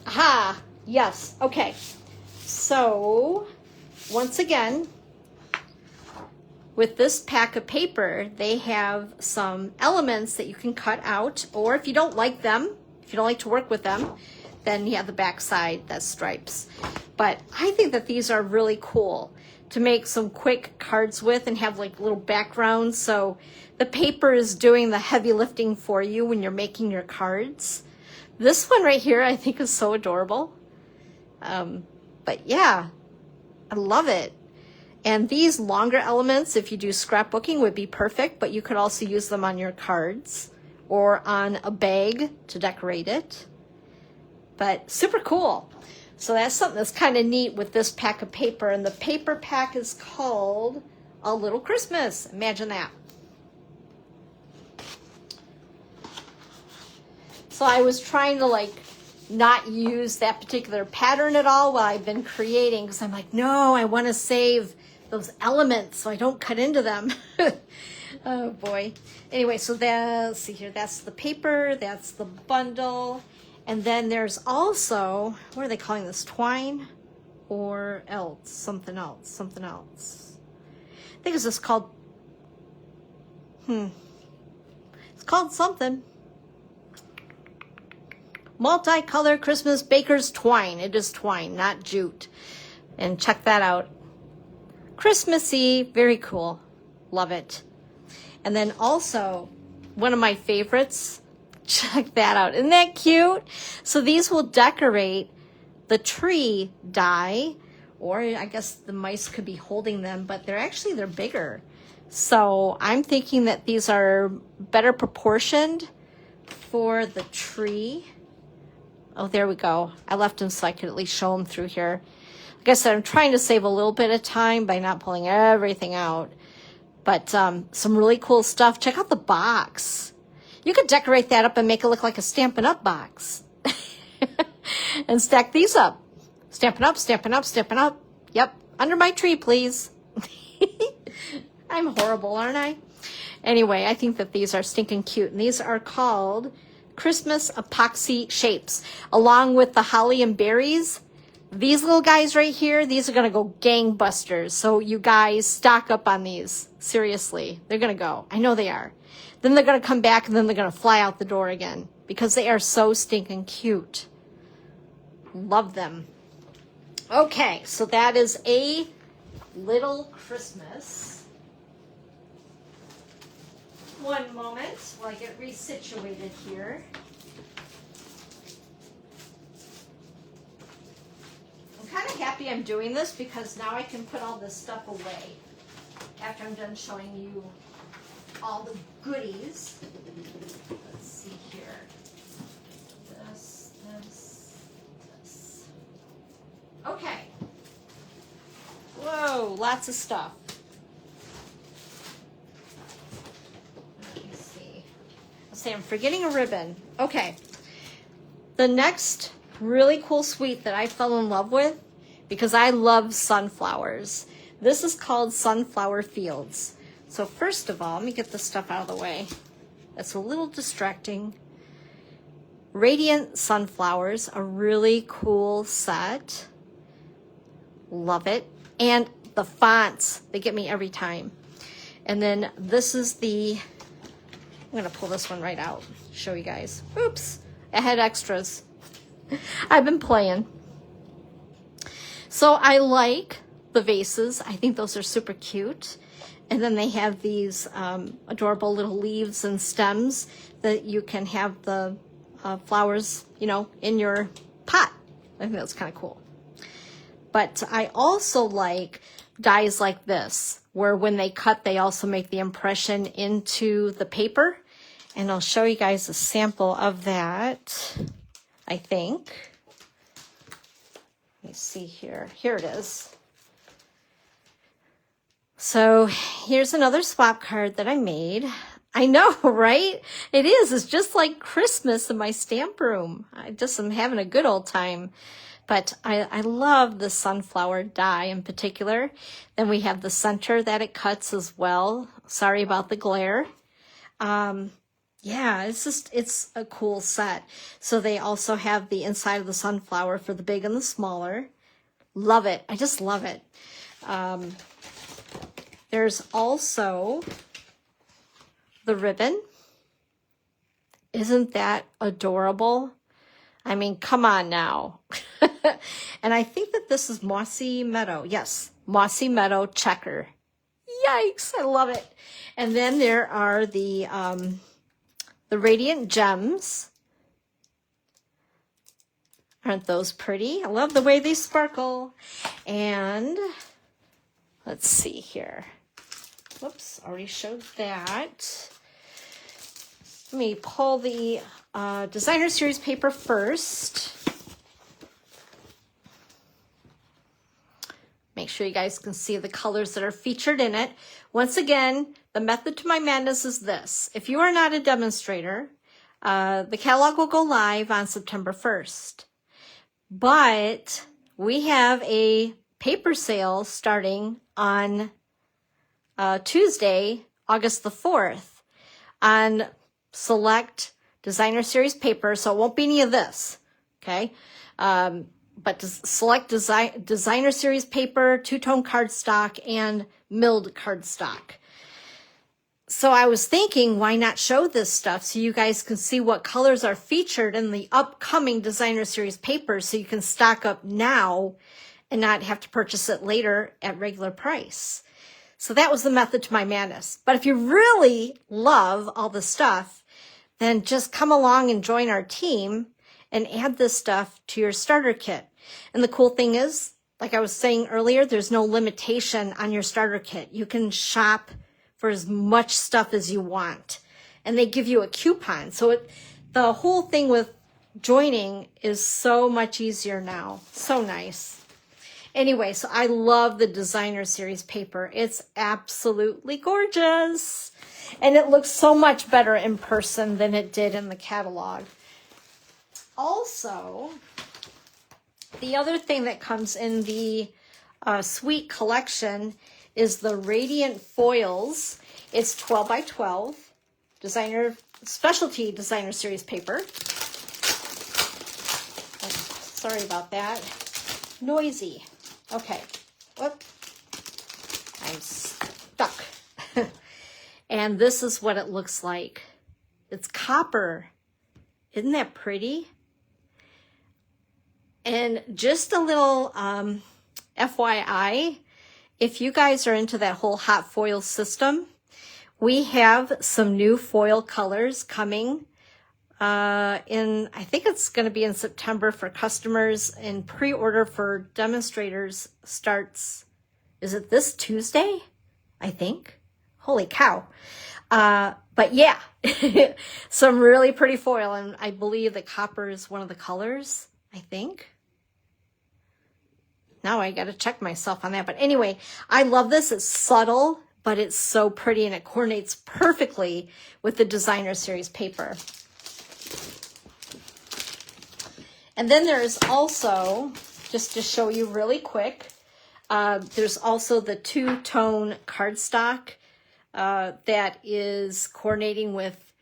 Aha! Yes. Okay. So, once again, with this pack of paper, they have some elements that you can cut out, or if you don't like them, if you don't like to work with them, then you have the back side, that's stripes. But I think that these are really cool to make some quick cards with and have like little backgrounds. So the paper is doing the heavy lifting for you when you're making your cards. This one right here, I think is so adorable. But yeah, I love it. And these longer elements, if you do scrapbooking, would be perfect, but you could also use them on your cards or on a bag to decorate it. But super cool. So that's something that's kind of neat with this pack of paper. And the paper pack is called A Little Christmas. Imagine that. So I was trying to like not use that particular pattern at all while I've been creating, because I'm like, no, I want to save those elements so I don't cut into them. Oh boy. Anyway, so let's see here. That's the paper. That's the bundle. And then there's also, what are they calling this? Twine or else? Something else. Something else. I think it's just called, it's called something. Multicolor Christmas Baker's Twine. It is twine, not jute. And check that out. Christmassy, very cool. Love it. And then also, one of my favorites, check that out. Isn't that cute? So these will decorate the tree die, or I guess the mice could be holding them, but they're bigger. So I'm thinking that these are better proportioned for the tree. Oh, there we go. I left them so I could at least show them through here. Like I said, I'm trying to save a little bit of time by not pulling everything out. But some really cool stuff. Check out the box. You could decorate that up and make it look like a Stampin' Up box. And stack these up. Stampin' Up, Stampin' Up, Stampin' Up. Yep, under my tree, please. I'm horrible, aren't I? Anyway, I think that these are stinking cute. And these are called Christmas epoxy shapes, along with the holly and berries. These little guys right here, these are gonna go gangbusters. So you guys stock up on these. Seriously, they're gonna go. I know they are. Then they're gonna come back and then they're gonna fly out the door again because they are so stinking cute. Love them. Okay, so that is a little Christmas. One moment while I get resituated here. I'm kind of happy I'm doing this because now I can put all this stuff away after I'm done showing you all the goodies. Let's see here. This. Okay. Whoa, lots of stuff. Say I'm forgetting a ribbon. Okay. The next really cool sweet that I fell in love with, because I love sunflowers. This is called Sunflower Fields. So first of all, let me get this stuff out of the way. That's a little distracting. Radiant Sunflowers, a really cool set. Love it. And the fonts, they get me every time. And then this is the, I'm gonna pull this one right out, show you guys. Oops, I had extras. I've been playing. So I like the vases. I think those are super cute. And then they have these adorable little leaves and stems that you can have the flowers, you know, in your pot. I think that's kind of cool. But I also like dies like this, where when they cut, they also make the impression into the paper. And I'll show you guys a sample of that, I think. Let me see here. Here it is. So here's another swap card that I made. I know, right? It is. It's just like Christmas in my stamp room. I just am having a good old time. But I love the sunflower die in particular. Then we have the center that it cuts as well. Sorry about the glare. Yeah, it's a cool set. So they also have the inside of the sunflower for the big and the smaller. Love it. I just love it. There's also the ribbon. Isn't that adorable? I mean, come on now. And I think that this is Mossy Meadow. Yes, Mossy Meadow checker. Yikes, I love it. And then there are the Radiant Gems. Aren't those pretty? I love the way they sparkle. And let's see here. Whoops, already showed that. Let me pull the Designer Series paper first. Make sure you guys can see the colors that are featured in it. Once again, the method to my madness is this. If you are not a demonstrator, the catalog will go live on September 1st. But we have a paper sale starting on Tuesday, August the 4th on select designer series paper. So it won't be any of this, okay? But select designer series paper, two-tone cardstock, and milled cardstock. So I was thinking, why not show this stuff so you guys can see what colors are featured in the upcoming designer series papers, so you can stock up now and not have to purchase it later at regular price. So that was the method to my madness. But if you really love all the stuff, then just come along and join our team and add this stuff to your starter kit. And the cool thing is, like I was saying earlier, there's no limitation on your starter kit. You can shop for as much stuff as you want. And they give you a coupon. So the whole thing with joining is so much easier now. So nice. Anyway, so I love the designer series paper. It's absolutely gorgeous. And it looks so much better in person than it did in the catalog. Also, the other thing that comes in the Sweet collection is the Radiant Foils. It's 12 by 12 specialty designer series paper. Oh, sorry about that. Noisy. Okay. Whoop. I'm stuck. And this is what it looks like. It's copper. Isn't that pretty? And just a little FYI, if you guys are into that whole hot foil system, we have some new foil colors coming I think it's going to be in September for customers, and pre-order for demonstrators starts, is it this Tuesday? I think. Holy cow. But yeah, some really pretty foil, and I believe that copper is one of the colors, I think. Now I got to check myself on that. But anyway, I love this. It's subtle, but it's so pretty, and it coordinates perfectly with the designer series paper. And then there's also, just to show you really quick, there's also the two-tone cardstock that is coordinating with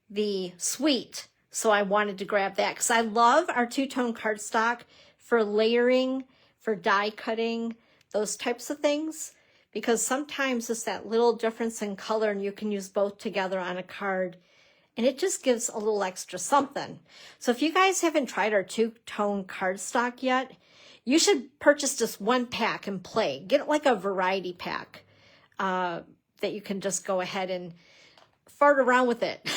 the Sweet. So I wanted to grab that because I love our two-tone cardstock for layering, for die cutting, those types of things, because sometimes it's that little difference in color and you can use both together on a card, and it just gives a little extra something. So if you guys haven't tried our two-tone cardstock yet, you should purchase just one pack and play. Get like a variety pack that you can just go ahead and fart around with it.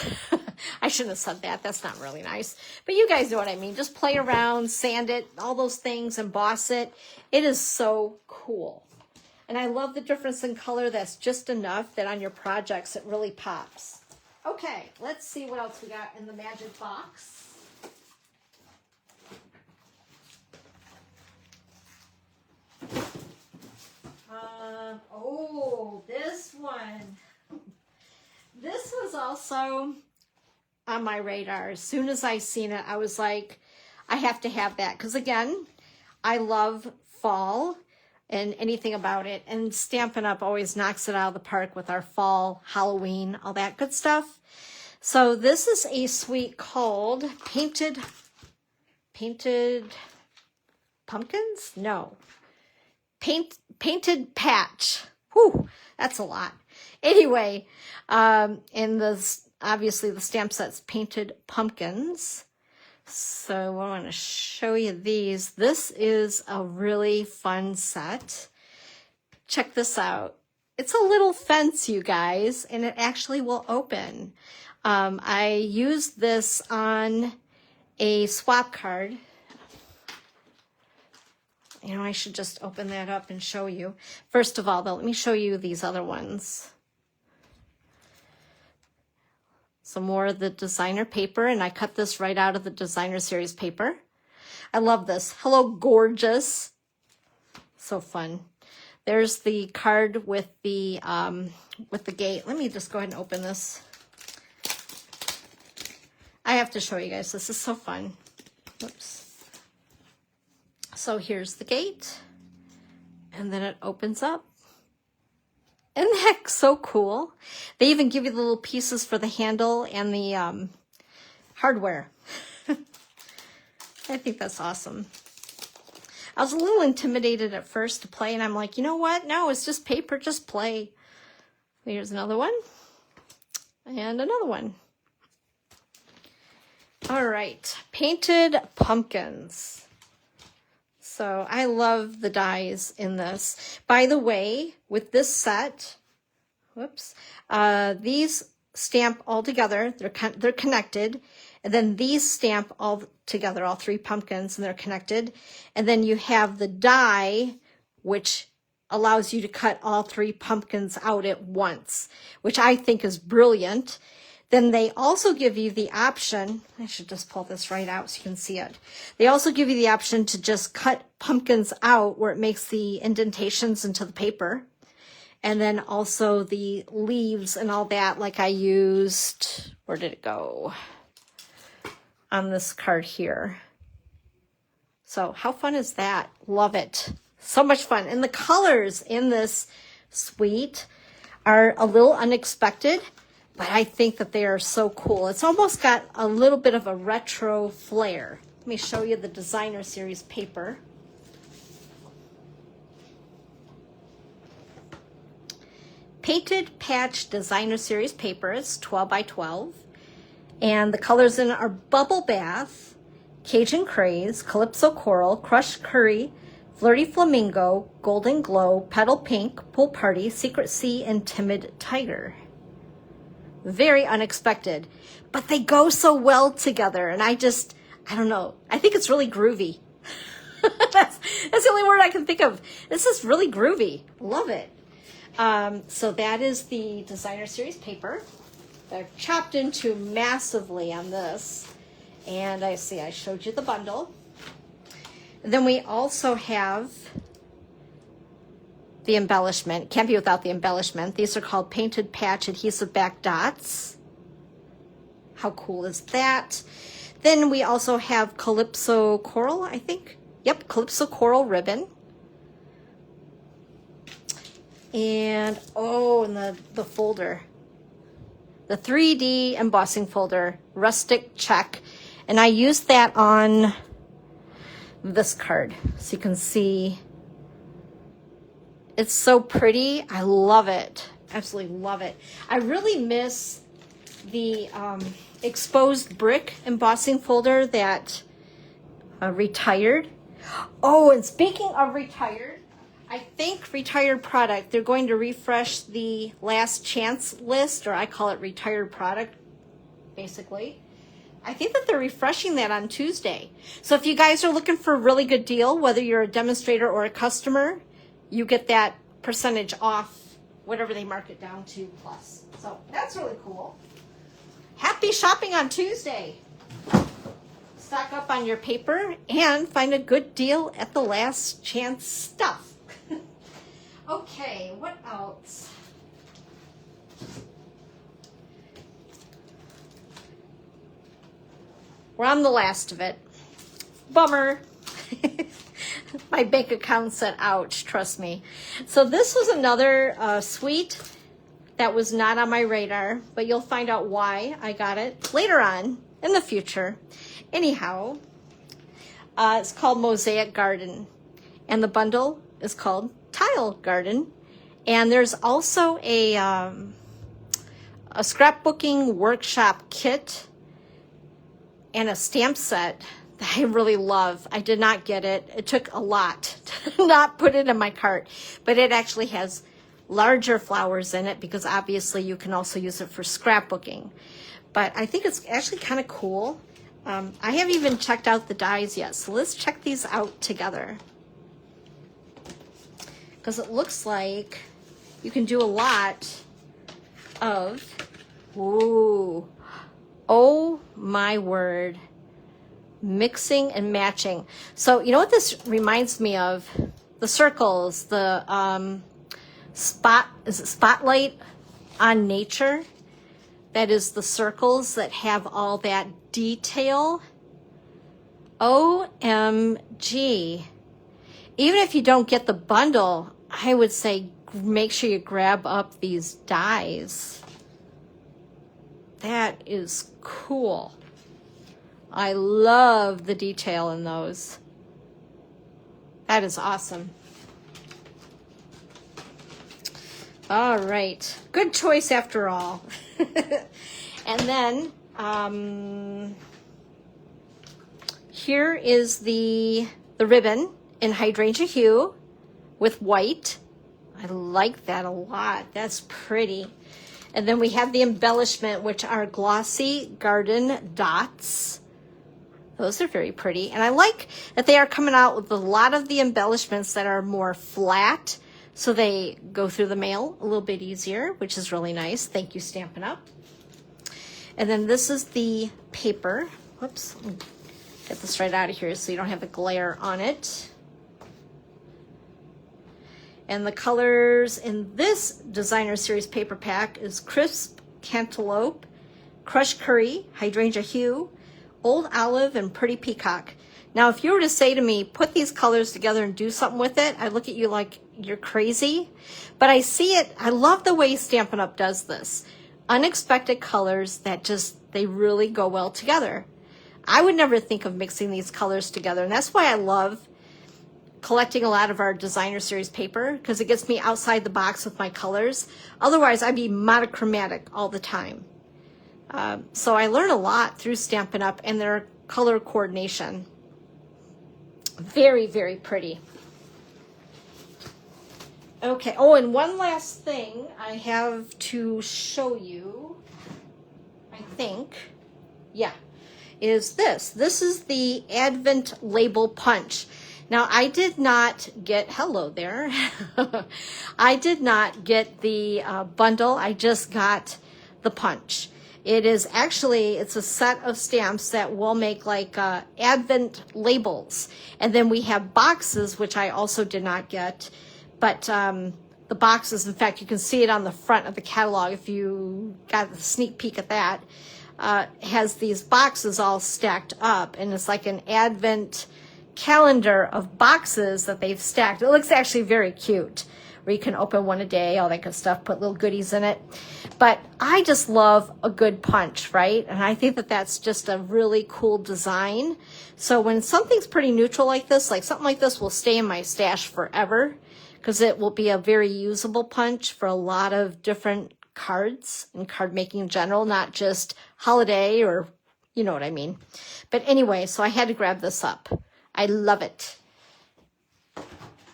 I shouldn't have said that. That's not really nice. But you guys know what I mean. Just play around, sand it, all those things, emboss it. It is so cool. And I love the difference in color. That's just enough that on your projects it really pops. Okay, let's see what else we got in the magic box. Oh, this one. This was also on my radar. As soon as I seen it, I was like, I have to have that. Because again, I love fall and anything about it. And Stampin' Up! Always knocks it out of the park with our fall, Halloween, all that good stuff. So this is a Sweet called Painted Pumpkins? No. Painted Patch. Whew, that's a lot. Anyway, and obviously the stamp set's Painted Pumpkins. So I want to show you these. This is a really fun set. Check this out. It's a little fence, you guys, and it actually will open. I used this on a swap card. You know, I should just open that up and show you. First of all, though, let me show you these other ones. Some more of the designer paper, and I cut this right out of the designer series paper. I love this. Hello, gorgeous. So fun. There's the card with the gate. Let me just go ahead and open this. I have to show you guys. This is so fun. Oops. So here's the gate, and then it opens up. Isn't that so cool? They even give you the little pieces for the handle and the hardware. I think that's awesome. I was a little intimidated at first to play, and I'm like, you know what? No, it's just paper, just play. Here's another one. And another one. All right, painted pumpkins. So I love the dies in this. By the way, with this set, whoops, these stamp all together. They're connected. And then these stamp all together, all three pumpkins, and they're connected. And then you have the die, which allows you to cut all three pumpkins out at once, which I think is brilliant. Then they also give you the option, I should just pull this right out so you can see it. They also give you the option to just cut pumpkins out where it makes the indentations into the paper. And then also the leaves and all that, like I used, where did it go? On this card here. So how fun is that? Love it. So much fun. And the colors in this suite are a little unexpected, but I think that they are so cool. It's almost got a little bit of a retro flair. Let me show you the designer series paper. Painted Patch Designer Series paper. It's 12 by 12. And the colors in it are Bubble Bath, Cajun Craze, Calypso Coral, Crushed Curry, Flirty Flamingo, Golden Glow, Petal Pink, Pool Party, Secret Sea, and Timid Tiger. Very unexpected, but they go so well together. And I don't know. I think it's really groovy. That's the only word I can think of. This is really groovy. Love it. So that is the designer series paper. They're chopped into massively on this. And I showed you the bundle. And then we also have the embellishment. Can't be without the embellishment. These are called Painted Patch Adhesive Back Dots. How cool is that? Then we also have Calypso Coral, I think. Yep, Calypso Coral ribbon. And, and the folder. The 3D embossing folder, Rustic Check. And I used that on this card. So you can see it's so pretty. I love it. Absolutely love it. I really miss the exposed brick embossing folder that retired. Oh, and speaking of retired, I think retired product, they're going to refresh the last chance list, or I call it retired product, basically. I think that they're refreshing that on Tuesday. So if you guys are looking for a really good deal, whether you're a demonstrator or a customer, you get that percentage off whatever they mark it down to plus. So that's really cool. Happy shopping on Tuesday. Stock up on your paper and find a good deal at the last chance stuff. Okay, what else? We're on the last of it. Bummer. My bank account said, ouch, trust me. So this was another suite that was not on my radar, but you'll find out why I got it later on in the future. Anyhow, it's called Mosaic Garden, and the bundle is called Tile Garden. And there's also a scrapbooking workshop kit and a stamp set that I really love. I did not get it. It took a lot to not put it in my cart, but it actually has larger flowers in it because obviously you can also use it for scrapbooking. But I think it's actually kind of cool. I haven't even checked out the dies yet, so let's check these out together. Because it looks like you can do a lot of, ooh, oh my word, mixing and matching. So you know what this reminds me of? The circles, the spotlight on nature? That is the circles that have all that detail. OMG. Even if you don't get the bundle, I would say make sure you grab up these dies. That is cool. I love the detail in those. That is awesome. All right. Good choice after all. And then here is the ribbon in hydrangea hue with white. I like that a lot. That's pretty. And then we have the embellishment, which are glossy garden dots. Those are very pretty. And I like that they are coming out with a lot of the embellishments that are more flat, so they go through the mail a little bit easier, which is really nice. Thank you, Stampin' Up. And then this is the paper. Whoops. Get this right out of here so you don't have the glare on it. And the colors in this designer series paper pack is crisp cantaloupe, crushed curry, hydrangea hue, old olive, and pretty peacock. Now, if you were to say to me, put these colors together and do something with it, I'd look at you like you're crazy. But I see it. I love the way Stampin' Up! Does this. Unexpected colors that they really go well together. I would never think of mixing these colors together. And that's why I love collecting a lot of our designer series paper, because it gets me outside the box with my colors. Otherwise, I'd be monochromatic all the time. So I learn a lot through Stampin' Up! And their color coordination. Very, very pretty. Okay, oh, and one last thing I have to show you, I think, yeah, is this. This is the Advent Label Punch. Now, I did not get, hello there, I did not get the bundle, I just got the punch. It is actually, it's a set of stamps that will make like Advent labels. And then we have boxes, which I also did not get. But the boxes, in fact, you can see it on the front of the catalog if you got a sneak peek at that, has these boxes all stacked up. And it's like an Advent calendar of boxes that they've stacked. It looks actually very cute, where you can open one a day, all that good stuff, put little goodies in it. But I just love a good punch, right? And I think that that's just a really cool design. So when something's pretty neutral like this, like something like this will stay in my stash forever, because it will be a very usable punch for a lot of different cards and card making in general, not just holiday or, you know what I mean. But anyway, so I had to grab this up. I love it.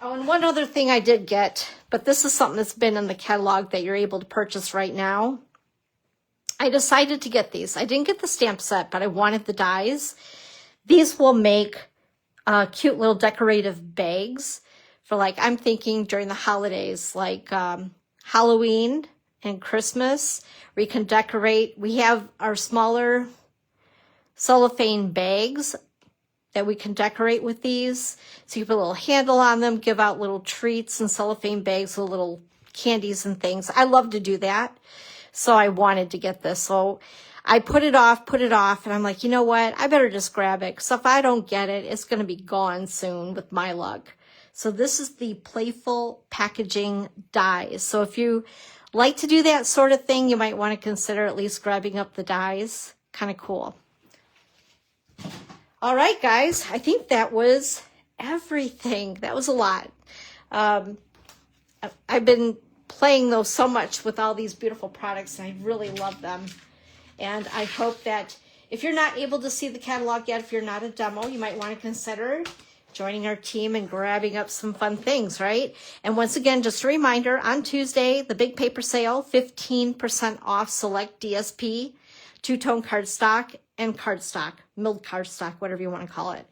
Oh, and one other thing I did get, but this is something that's been in the catalog that you're able to purchase right now. I decided to get these. I didn't get the stamp set, but I wanted the dies. These will make cute little decorative bags for, like, I'm thinking during the holidays, like Halloween and Christmas, where you can decorate. We have our smaller cellophane bags that we can decorate with these. So you put a little handle on them, give out little treats and cellophane bags with little candies and things. I love to do that. So I wanted to get this. So I put it off, and I'm like, you know what? I better just grab it, because if I don't get it, it's going to be gone soon with my luck. So this is the Playful Packaging dies. So if you like to do that sort of thing, you might want to consider at least grabbing up the dies. Kind of cool. All right, guys, I think that was everything. That was a lot. I've been playing those so much with all these beautiful products, and I really love them. And I hope that if you're not able to see the catalog yet, if you're not a demo, you might want to consider joining our team and grabbing up some fun things, right? And once again, just a reminder, on Tuesday, the big paper sale, 15% off select DSP, two-tone cardstock, and cardstock, milled cardstock, whatever you want to call it.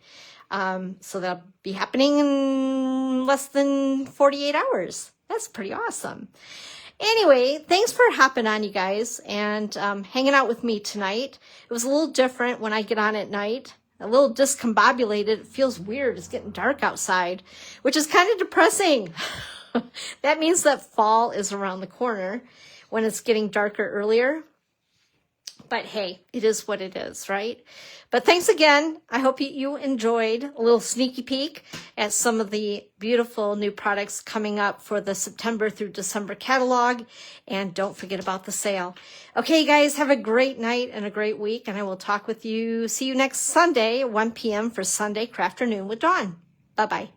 So that'll be happening in less than 48 hours. That's pretty awesome. Anyway, thanks for hopping on, you guys, and hanging out with me tonight. It was a little different when I get on at night. A little discombobulated. It feels weird. It's getting dark outside, which is kind of depressing. That means that fall is around the corner when it's getting darker earlier. But hey, it is what it is, right? But thanks again. I hope you enjoyed a little sneaky peek at some of the beautiful new products coming up for the September through December catalog. And don't forget about the sale. Okay, guys, have a great night and a great week. And I will see you next Sunday at 1 p.m. for Sunday Crafternoon with Dawn. Bye-bye.